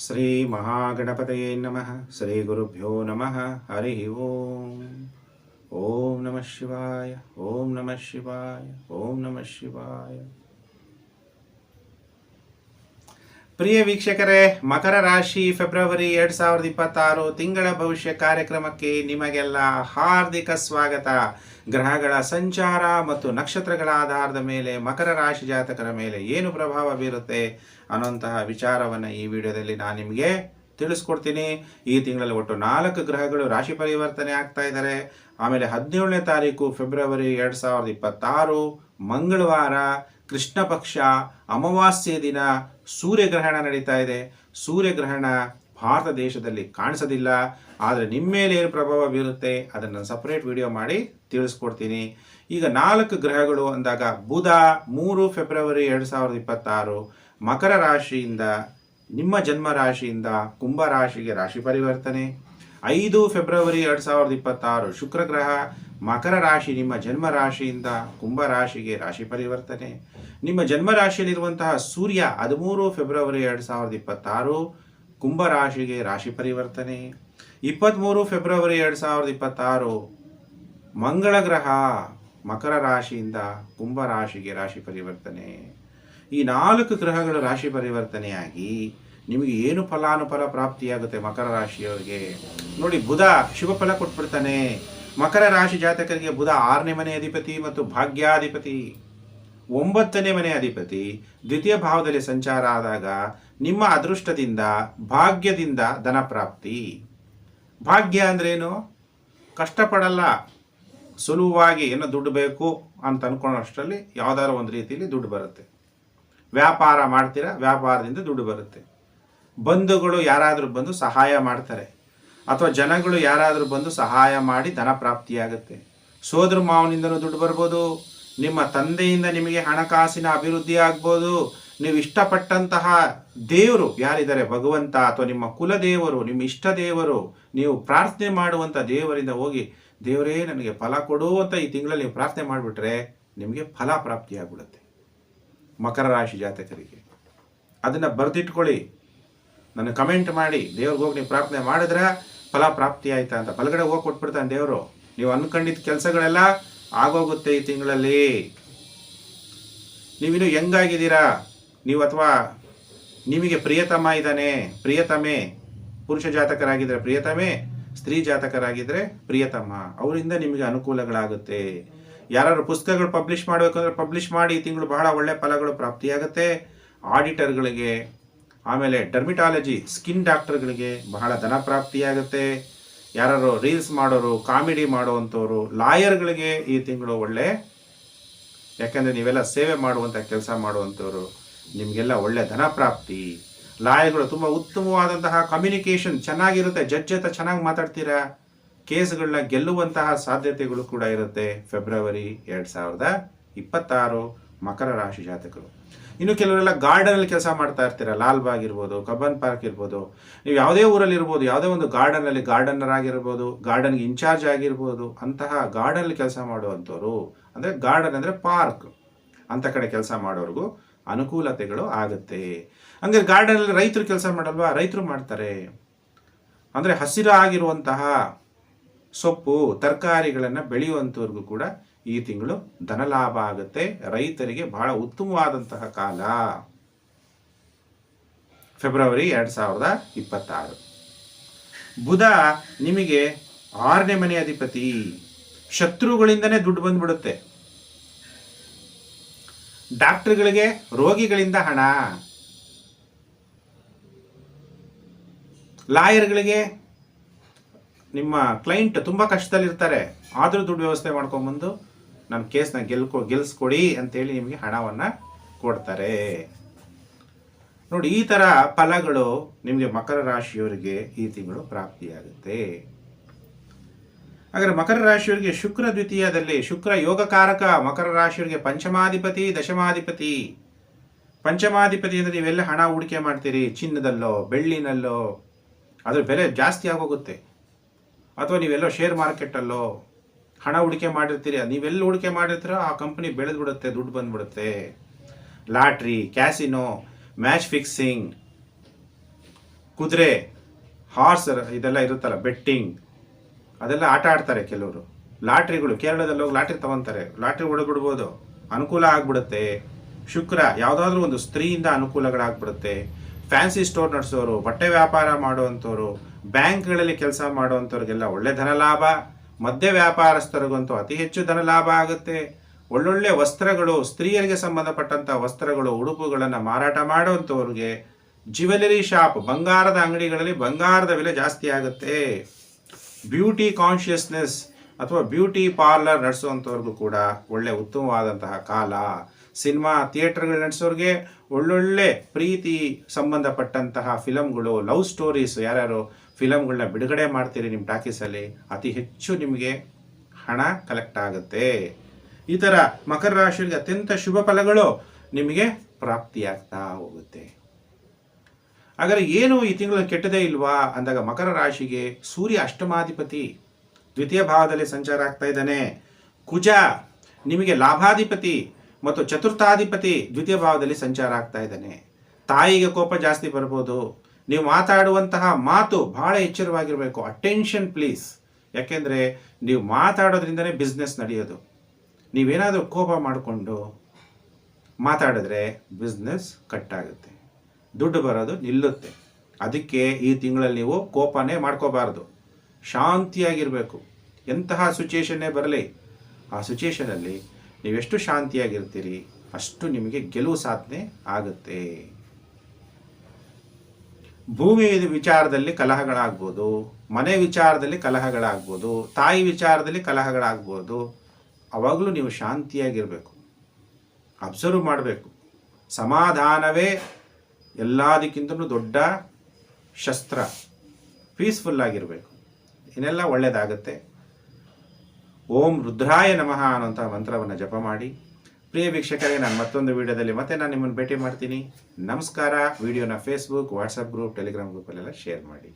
ಶ್ರೀ ಮಹಾಗಣಪತಯೇ ನಮಃ. ಶ್ರೀ ಗುರುಭ್ಯೋ ನಮಃ. ಹರಿ ಓಂ. ಓಂ ನಮಃ ಶಿವಾಯ. ಓಂ ನಮಃ ಶಿವಾಯ. ಓಂ ನಮಃ ಶಿವಾಯ. ಪ್ರಿಯ ವೀಕ್ಷಕರೇ, ಮಕರ ರಾಶಿ ಫೆಬ್ರವರಿ 2026 ತಿಂಗಳ ಭವಿಷ್ಯ ಕಾರ್ಯಕ್ರಮಕ್ಕೆ ನಿಮಗೆಲ್ಲ ಹಾರ್ದಿಕ ಸ್ವಾಗತ. ಗ್ರಹಗಳ ಸಂಚಾರ ಮತ್ತು ನಕ್ಷತ್ರಗಳ ಆಧಾರದ ಮೇಲೆ ಮಕರ ರಾಶಿ ಜಾತಕರ ಮೇಲೆ ಏನು ಪ್ರಭಾವ ಬೀರುತ್ತೆ ಅನ್ನುವಂತಹ ವಿಚಾರವನ್ನು ಈ ವಿಡಿಯೋದಲ್ಲಿ ನಾನು ನಿಮಗೆ ತಿಳಿಸ್ಕೊಡ್ತೀನಿ. ಈ ತಿಂಗಳಲ್ಲಿ ಒಟ್ಟು 4 ಗ್ರಹಗಳು ರಾಶಿ ಪರಿವರ್ತನೆ ಆಗ್ತಾ ಇದ್ದಾರೆ. ಆಮೇಲೆ 17ನೇ ತಾರೀಕು ಫೆಬ್ರವರಿ 2026 ಮಂಗಳವಾರ ಕೃಷ್ಣ ಪಕ್ಷ ಅಮಾವಾಸ್ಯೆ ದಿನ ಸೂರ್ಯಗ್ರಹಣ ನಡೀತಾ ಇದೆ. ಸೂರ್ಯಗ್ರಹಣ ಭಾರತ ದೇಶದಲ್ಲಿ ಕಾಣಿಸೋದಿಲ್ಲ, ಆದರೆ ನಿಮ್ಮ ಮೇಲೆ ಏನು ಪ್ರಭಾವ ಬೀರುತ್ತೆ ಅದನ್ನು ಸಪ್ರೇಟ್ ವಿಡಿಯೋ ಮಾಡಿ ತಿಳಿಸ್ಕೊಡ್ತೀನಿ. ಈಗ 4 ಗ್ರಹಗಳು ಅಂದಾಗ ಬುಧ 3 ಫೆಬ್ರವರಿ 2026 ಮಕರ ರಾಶಿಯಿಂದ ನಿಮ್ಮ ಜನ್ಮ ರಾಶಿಯಿಂದ ಕುಂಭ ರಾಶಿಗೆ ರಾಶಿ ಪರಿವರ್ತನೆ. 5 ಫೆಬ್ರವರಿ 2026 ಶುಕ್ರ ಗ್ರಹ ಮಕರ ರಾಶಿ ನಿಮ್ಮ ಜನ್ಮ ರಾಶಿಯಿಂದ ಕುಂಭ ರಾಶಿಗೆ ರಾಶಿ ಪರಿವರ್ತನೆ. ನಿಮ್ಮ ಜನ್ಮ ರಾಶಿಯಲ್ಲಿರುವಂತಹ ಸೂರ್ಯ 13 ಫೆಬ್ರವರಿ 2026 ಕುಂಭ ರಾಶಿಗೆ ರಾಶಿ ಪರಿವರ್ತನೆ. 23 ಫೆಬ್ರವರಿ 2026 ಮಂಗಳ ಗ್ರಹ ಮಕರ ರಾಶಿಯಿಂದ ಕುಂಭ ರಾಶಿಗೆ ರಾಶಿ ಪರಿವರ್ತನೆ. ಈ 4 ಗ್ರಹಗಳು ರಾಶಿ ಪರಿವರ್ತನೆಯಾಗಿ ನಿಮಗೆ ಏನು ಫಲಾನುಫಲ ಪ್ರಾಪ್ತಿಯಾಗುತ್ತೆ ಮಕರ ರಾಶಿಯವರಿಗೆ ನೋಡಿ. ಬುಧ ಶುಭ ಫಲ ಕೊಟ್ಬಿಡ್ತಾನೆ. ಮಕರ ರಾಶಿ ಜಾತಕರಿಗೆ ಬುಧ 6ನೇ ಮನೆ ಅಧಿಪತಿ ಮತ್ತು ಭಾಗ್ಯಾಧಿಪತಿ. 9ನೇ ಮನೆ ಅಧಿಪತಿ ದ್ವಿತೀಯ ಭಾವದಲ್ಲಿ ಸಂಚಾರ ಆದಾಗ ನಿಮ್ಮ ಅದೃಷ್ಟದಿಂದ ಭಾಗ್ಯದಿಂದ ಧನ ಪ್ರಾಪ್ತಿ. ಭಾಗ್ಯ ಅಂದ್ರೇನು? ಕಷ್ಟಪಡಲ್ಲ, ಸುಲಭವಾಗಿ ಏನೋ ದುಡ್ಡು ಬೇಕು ಅಂತ ಅನ್ಕೊಳ್ಳೋಷ್ಟರಲ್ಲಿ ಯಾವುದಾದ್ರು ಒಂದು ರೀತಿಯಲ್ಲಿ ದುಡ್ಡು ಬರುತ್ತೆ. ವ್ಯಾಪಾರ ಮಾಡ್ತೀರಾ, ವ್ಯಾಪಾರದಿಂದ ದುಡ್ಡು ಬರುತ್ತೆ. ಬಂಧುಗಳು ಯಾರಾದರೂ ಬಂದು ಸಹಾಯ ಮಾಡ್ತಾರೆ, ಅಥವಾ ಜನಗಳು ಯಾರಾದರೂ ಬಂದು ಸಹಾಯ ಮಾಡಿ ಧನ ಪ್ರಾಪ್ತಿಯಾಗುತ್ತೆ. ಸೋದರ ಮಾವನಿಂದನೂ ದುಡ್ಡು ಬರ್ಬೋದು. ನಿಮ್ಮ ತಂದೆಯಿಂದ ನಿಮಗೆ ಹಣಕಾಸಿನ ಅಭಿವೃದ್ಧಿ ಆಗ್ಬೋದು. ನೀವು ಇಷ್ಟಪಟ್ಟಂತಹ ದೇವರು ಯಾರಿದ್ದಾರೆ, ಭಗವಂತ ಅಥವಾ ನಿಮ್ಮ ಕುಲದೇವರು, ನಿಮ್ಮ ಇಷ್ಟ ದೇವರು, ನೀವು ಪ್ರಾರ್ಥನೆ ಮಾಡುವಂಥ ದೇವರಿಂದ ಹೋಗಿ ದೇವರೇ ನನಗೆ ಫಲ ಕೊಡು ಅಂತ ಈ ತಿಂಗಳಲ್ಲಿ ನೀವು ಪ್ರಾರ್ಥನೆ ಮಾಡಿಬಿಟ್ರೆ ನಿಮಗೆ ಫಲ ಪ್ರಾಪ್ತಿಯಾಗ್ಬಿಡುತ್ತೆ. ಮಕರ ರಾಶಿ ಜಾತಕರಿಗೆ ಅದನ್ನು ಬರೆದಿಟ್ಕೊಳ್ಳಿ, ನನ್ನ ಕಮೆಂಟ್ ಮಾಡಿ. ದೇವ್ರಿಗೆ ಹೋಗಿ ನೀವು ಪ್ರಾರ್ಥನೆ ಮಾಡಿದ್ರೆ ಫಲ ಪ್ರಾಪ್ತಿ ಆಯ್ತಾ ಅಂತ ಬಲಗಡೆ ಹೋಗಿ ಕೊಟ್ಬಿಡ್ತಾನೆ ದೇವರು. ನೀವು ಅನ್ಕೊಂಡಿದ್ದ ಕೆಲಸಗಳೆಲ್ಲ ಆಗೋಗುತ್ತೆ ಈ ತಿಂಗಳಲ್ಲಿ. ನೀವಿನ್ನು ಹೆಂಗಾಗಿದ್ದೀರಾ ನೀವು, ಅಥವಾ ನಿಮಗೆ ಪ್ರಿಯತಮ ಇದ್ದಾನೆ, ಪ್ರಿಯತಮೆ, ಪುರುಷ ಜಾತಕರಾಗಿದ್ದರೆ ಪ್ರಿಯತಮೆ, ಸ್ತ್ರೀ ಜಾತಕರಾಗಿದ್ದರೆ ಪ್ರಿಯತಮ, ಅವರಿಂದ ನಿಮಗೆ ಅನುಕೂಲಗಳಾಗುತ್ತೆ. ಯಾರು ಪುಸ್ತಕಗಳು ಪಬ್ಲಿಷ್ ಮಾಡಬೇಕಂದ್ರೆ ಪಬ್ಲಿಷ್ ಮಾಡಿ. ಈ ತಿಂಗಳು ಬಹಳ ಒಳ್ಳೆ ಫಲಗಳು ಪ್ರಾಪ್ತಿಯಾಗುತ್ತೆ. ಆಡಿಟರ್ಗಳಿಗೆ, ಆಮೇಲೆ ಡರ್ಮಿಟಾಲಜಿ ಸ್ಕಿನ್ ಡಾಕ್ಟರ್ಗಳಿಗೆ ಬಹಳ ಧನ ಪ್ರಾಪ್ತಿಯಾಗುತ್ತೆ. ಯಾರು ರೀಲ್ಸ್ ಮಾಡೋರು, ಕಾಮಿಡಿ ಮಾಡೋವಂಥವ್ರು, ಲಾಯರ್ಗಳಿಗೆ ಈ ತಿಂಗಳು ಒಳ್ಳೆ, ಯಾಕೆಂದರೆ ನೀವೆಲ್ಲ ಸೇವೆ ಮಾಡುವಂಥ ಕೆಲಸ ಮಾಡುವಂಥವ್ರು, ನಿಮಗೆಲ್ಲ ಒಳ್ಳೆ ಧನ ಪ್ರಾಪ್ತಿ. ಲಾಯರ್ಗಳು ತುಂಬ ಉತ್ತಮವಾದಂತಹ ಕಮ್ಯುನಿಕೇಷನ್ ಚೆನ್ನಾಗಿರುತ್ತೆ. ಜಡ್ಜ್ ಜೊತೆ ಚೆನ್ನಾಗಿ ಮಾತಾಡ್ತೀರಾ. ಕೇಸ್ಗಳನ್ನ ಗೆಲ್ಲುವಂತಹ ಸಾಧ್ಯತೆಗಳು ಕೂಡ ಇರುತ್ತೆ. ಫೆಬ್ರವರಿ 2026 ಮಕರ ರಾಶಿ ಜಾತಕರು. ಇನ್ನು ಕೆಲವರೆಲ್ಲ ಗಾರ್ಡನಲ್ಲಿ ಕೆಲಸ ಮಾಡ್ತಾ ಇರ್ತೀರ. ಲಾಲ್ಬಾಗ್ ಇರ್ಬೋದು, ಕಬ್ಬನ್ ಪಾರ್ಕ್ ಇರ್ಬೋದು, ನೀವು ಯಾವುದೇ ಊರಲ್ಲಿ ಇರ್ಬೋದು, ಯಾವುದೇ ಒಂದು ಗಾರ್ಡನಲ್ಲಿ ಗಾರ್ಡನರ್ ಆಗಿರ್ಬೋದು, ಗಾರ್ಡನ್ಗೆ ಇನ್ಚಾರ್ಜ್ ಆಗಿರ್ಬೋದು. ಅಂತಹ ಗಾರ್ಡನಲ್ಲಿ ಕೆಲಸ ಮಾಡುವಂಥವ್ರು, ಅಂದರೆ ಗಾರ್ಡನ್ ಅಂದರೆ ಪಾರ್ಕ್, ಅಂಥ ಕಡೆ ಕೆಲಸ ಮಾಡೋರಿಗೂ ಅನುಕೂಲತೆಗಳು ಆಗುತ್ತೆ. ಹಂಗೆ ಗಾರ್ಡನಲ್ಲಿ ರೈತರು ಕೆಲಸ ಮಾಡಲ್ವಾ, ರೈತರು ಮಾಡ್ತಾರೆ. ಅಂದರೆ ಹಸಿರಾಗಿರುವಂತಹ ಸೊಪ್ಪು ತರಕಾರಿಗಳನ್ನು ಬೆಳೆಯುವಂಥವ್ರಿಗೂ ಕೂಡ ಈ ತಿಂಗಳು ಧನಲಾಭ ಆಗುತ್ತೆ. ರೈತರಿಗೆ ಬಹಳ ಉತ್ತಮವಾದಂತಹ ಕಾಲ ಫೆಬ್ರವರಿ 2026. ಬುಧ ನಿಮಗೆ 6ನೇ ಮನೆ ಅಧಿಪತಿ. ಶತ್ರುಗಳಿಂದನೇ ದುಡ್ಡು ಬಂದ್ಬಿಡುತ್ತೆ. ಡಾಕ್ಟರ್ಗಳಿಗೆ ರೋಗಿಗಳಿಂದ ಹಣ, ಲಾಯರ್ಗಳಿಗೆ ನಿಮ್ಮ ಕ್ಲೈಂಟ್ ತುಂಬ ಕಷ್ಟದಲ್ಲಿರ್ತಾರೆ, ಆದರೂ ದುಡ್ಡು ವ್ಯವಸ್ಥೆ ಮಾಡ್ಕೊಂಬಂದು ನನ್ನ ಕೇಸ್ನ ಗೆಲ್ಲಿಸ್ಕೊಡಿ ಅಂತೇಳಿ ನಿಮಗೆ ಹಣವನ್ನು ಕೊಡ್ತಾರೆ. ನೋಡಿ, ಈ ಥರ ಫಲಗಳು ನಿಮಗೆ ಮಕರ ರಾಶಿಯವರಿಗೆ ಈ ತಿಂಗಳು ಪ್ರಾಪ್ತಿಯಾಗುತ್ತೆ. ಹಾಗಾದರೆ ಮಕರ ರಾಶಿಯವರಿಗೆ ಶುಕ್ರ ದ್ವಿತೀಯದಲ್ಲಿ, ಶುಕ್ರ ಯೋಗಕಾರಕ. ಮಕರ ರಾಶಿಯವರಿಗೆ ಪಂಚಮಾಧಿಪತಿ, ದಶಮಾಧಿಪತಿ. ಪಂಚಮಾಧಿಪತಿ ಅಂದರೆ ನೀವೆಲ್ಲ ಹಣ ಹೂಡಿಕೆ ಮಾಡ್ತೀರಿ, ಚಿನ್ನದಲ್ಲೋ ಬೆಳ್ಳಿನಲ್ಲೋ, ಅದ್ರ ಬೆಲೆ ಜಾಸ್ತಿ ಆಗೋಗುತ್ತೆ. ಅಥವಾ ನೀವೆಲ್ಲೋ ಶೇರ್ ಮಾರ್ಕೆಟಲ್ಲೋ ಹಣ ಹೂಡಿಕೆ ಮಾಡಿರ್ತೀರಿ. ನೀವೆಲ್ಲ ಹೂಡಿಕೆ ಮಾಡಿರ್ತೀರೋ ಆ ಕಂಪ್ನಿ ಬೆಳೆದು ಬಿಡುತ್ತೆ, ದುಡ್ಡು ಬಂದ್ಬಿಡುತ್ತೆ. ಲಾಟ್ರಿ, ಕ್ಯಾಸಿನೋ, ಮ್ಯಾಚ್ ಫಿಕ್ಸಿಂಗ್, ಕುದುರೆ, ಹಾರ್ಸ್ ಇದೆಲ್ಲ ಇರುತ್ತಲ್ಲ, ಬೆಟ್ಟಿಂಗ್ ಅದೆಲ್ಲ ಆಟ ಆಡ್ತಾರೆ ಕೆಲವರು. ಲಾಟ್ರಿಗಳು, ಕೇರಳದಲ್ಲಿ ಹೋಗಿ ಲಾಟ್ರಿ ತಗೊತಾರೆ, ಲಾಟ್ರಿ ಹೊಡೆದ್ಬಿಡ್ಬೋದು, ಅನುಕೂಲ ಆಗ್ಬಿಡುತ್ತೆ. ಶುಕ್ರ ಯಾವುದಾದ್ರೂ ಒಂದು ಸ್ತ್ರೀಯಿಂದ ಅನುಕೂಲಗಳಾಗ್ಬಿಡುತ್ತೆ. ಫ್ಯಾನ್ಸಿ ಸ್ಟೋರ್ ನಡೆಸೋರು, ಬಟ್ಟೆ ವ್ಯಾಪಾರ ಮಾಡುವಂಥವ್ರು, ಬ್ಯಾಂಕ್ಗಳಲ್ಲಿ ಕೆಲಸ ಮಾಡುವಂಥವ್ರಿಗೆಲ್ಲ ಒಳ್ಳೆ ಧನ ಲಾಭ. ಮಧ್ಯ ವ್ಯಾಪಾರಸ್ಥರಿಗಂತೂ ಅತಿ ಹೆಚ್ಚು ಧನ ಲಾಭ ಆಗುತ್ತೆ. ಒಳ್ಳೊಳ್ಳೆ ವಸ್ತ್ರಗಳು, ಸ್ತ್ರೀಯರಿಗೆ ಸಂಬಂಧಪಟ್ಟಂಥ ವಸ್ತ್ರಗಳು, ಉಡುಪುಗಳನ್ನು ಮಾರಾಟ ಮಾಡುವಂಥವ್ರಿಗೆ, ಜ್ಯುವೆಲರಿ ಶಾಪ್, ಬಂಗಾರದ ಅಂಗಡಿಗಳಲ್ಲಿ ಬಂಗಾರದ ಬೆಲೆ ಜಾಸ್ತಿ ಆಗುತ್ತೆ. ಬ್ಯೂಟಿ ಕಾನ್ಷಿಯಸ್ನೆಸ್ ಅಥವಾ ಬ್ಯೂಟಿ ಪಾರ್ಲರ್ ನಡೆಸುವಂಥವ್ರಿಗೂ ಕೂಡ ಒಳ್ಳೆ ಉತ್ತಮವಾದಂತಹ ಕಾಲ. ಸಿನಿಮಾ ಥಿಯೇಟರ್ಗಳು ನಡೆಸೋರಿಗೆ ಒಳ್ಳೊಳ್ಳೆ ಪ್ರೀತಿ ಸಂಬಂಧಪಟ್ಟಂತಹ ಫಿಲಮ್ಗಳು, ಲವ್ ಸ್ಟೋರೀಸ್, ಯಾರ್ಯಾರು ಫಿಲಮ್ಗಳನ್ನ ಬಿಡುಗಡೆ ಮಾಡ್ತೀರಿ ನಿಮ್ಮ ಟಾಕೀಸಲ್ಲಿ, ಅತಿ ಹೆಚ್ಚು ನಿಮಗೆ ಹಣ ಕಲೆಕ್ಟ್ ಆಗುತ್ತೆ. ಈ ಥರ ಮಕರ ರಾಶಿಯವರಿಗೆ ಅತ್ಯಂತ ಶುಭ ಫಲಗಳು ನಿಮಗೆ ಪ್ರಾಪ್ತಿಯಾಗ್ತಾ ಹೋಗುತ್ತೆ. ಹಾಗಾದರೆ ಏನು ಈ ತಿಂಗಳು ಕೆಟ್ಟದೇ ಇಲ್ವಾ ಅಂದಾಗ, ಮಕರ ರಾಶಿಗೆ ಸೂರ್ಯ ಅಷ್ಟಮಾಧಿಪತಿ ದ್ವಿತೀಯ ಭಾವದಲ್ಲಿ ಸಂಚಾರ ಆಗ್ತಾ ಇದ್ದಾನೆ. ಕುಜ ನಿಮಗೆ ಲಾಭಾಧಿಪತಿ ಮತ್ತು ಚತುರ್ಥಾಧಿಪತಿ ದ್ವಿತೀಯ ಭಾವದಲ್ಲಿ ಸಂಚಾರ ಆಗ್ತಾ ಇದ್ದಾನೆ. ತಾಯಿಗೆ ಕೋಪ ಜಾಸ್ತಿ ಬರ್ಬೋದು. ನೀವು ಮಾತಾಡುವಂತಹ ಮಾತು ಬಹಳ ಎಚ್ಚರವಾಗಿರಬೇಕು. Attention please. ಯಾಕೆಂದರೆ ನೀವು ಮಾತಾಡೋದ್ರಿಂದನೇ ಬಿಸ್ನೆಸ್ ನಡೆಯೋದು. ನೀವೇನಾದರೂ ಕೋಪ ಮಾಡಿಕೊಂಡು ಮಾತಾಡಿದ್ರೆ ಬಿಸ್ನೆಸ್ ಕಟ್ಟಾಗುತ್ತೆ, ದುಡ್ಡು ಬರೋದು ನಿಲ್ಲುತ್ತೆ. ಅದಕ್ಕೆ ಈ ತಿಂಗಳಲ್ಲಿ ನೀವು ಕೋಪನೇ ಮಾಡ್ಕೋಬಾರ್ದು, ಶಾಂತಿಯಾಗಿರಬೇಕು. ಎಂತಹ ಸಿಚುಯೇಷನ್ನೇ ಬರಲಿ, ಆ ಸಿಚುಯೇಷನಲ್ಲಿ ನೀವೆಷ್ಟು ಶಾಂತಿಯಾಗಿರ್ತೀರಿ ಅಷ್ಟು ನಿಮಗೆ ಗೆಲುವು ಸಾಧನೆ ಆಗುತ್ತೆ. ಭೂಮಿ ವಿಚಾರದಲ್ಲಿ ಕಲಹಗಳಾಗ್ಬೋದು, ಮನೆ ವಿಚಾರದಲ್ಲಿ ಕಲಹಗಳಾಗ್ಬೋದು, ತಾಯಿ ವಿಚಾರದಲ್ಲಿ ಕಲಹಗಳಾಗ್ಬೋದು. ಅವಾಗಲೂ ನೀವು ಶಾಂತಿಯಾಗಿರಬೇಕು, ಅಬ್ಸರ್ವ್ ಮಾಡಬೇಕು. ಸಮಾಧಾನವೇ ಎಲ್ಲದಕ್ಕಿಂತಲೂ ದೊಡ್ಡ ಶಸ್ತ್ರ. ಪೀಸ್ಫುಲ್ಲಾಗಿರಬೇಕು, ಇನ್ನೆಲ್ಲ ಒಳ್ಳೆಯದಾಗುತ್ತೆ. ಓಂ ರುದ್ರಾಯ ನಮಃ ಅನ್ನೋಂಥ ಮಂತ್ರವನ್ನು ಜಪ ಮಾಡಿ. ಪ್ರಿಯ ವೀಕ್ಷಕರೇ, ನಾನು ಮತ್ತೊಂದು ವಿಡಿಯೋದಲ್ಲಿ ಮತ್ತೆ ನಾನು ನಿಮ್ಮನ್ನು ಭೇಟಿ ಮಾಡ್ತೀನಿ. ನಮಸ್ಕಾರ. ವಿಡಿಯೋನ ಫೇಸ್ಬುಕ್, ವಾಟ್ಸಪ್ ಗ್ರೂಪ್, ಟೆಲಿಗ್ರಾಮ್ ಗ್ರೂಪಲ್ಲೆಲ್ಲ ಶೇರ್ ಮಾಡಿ.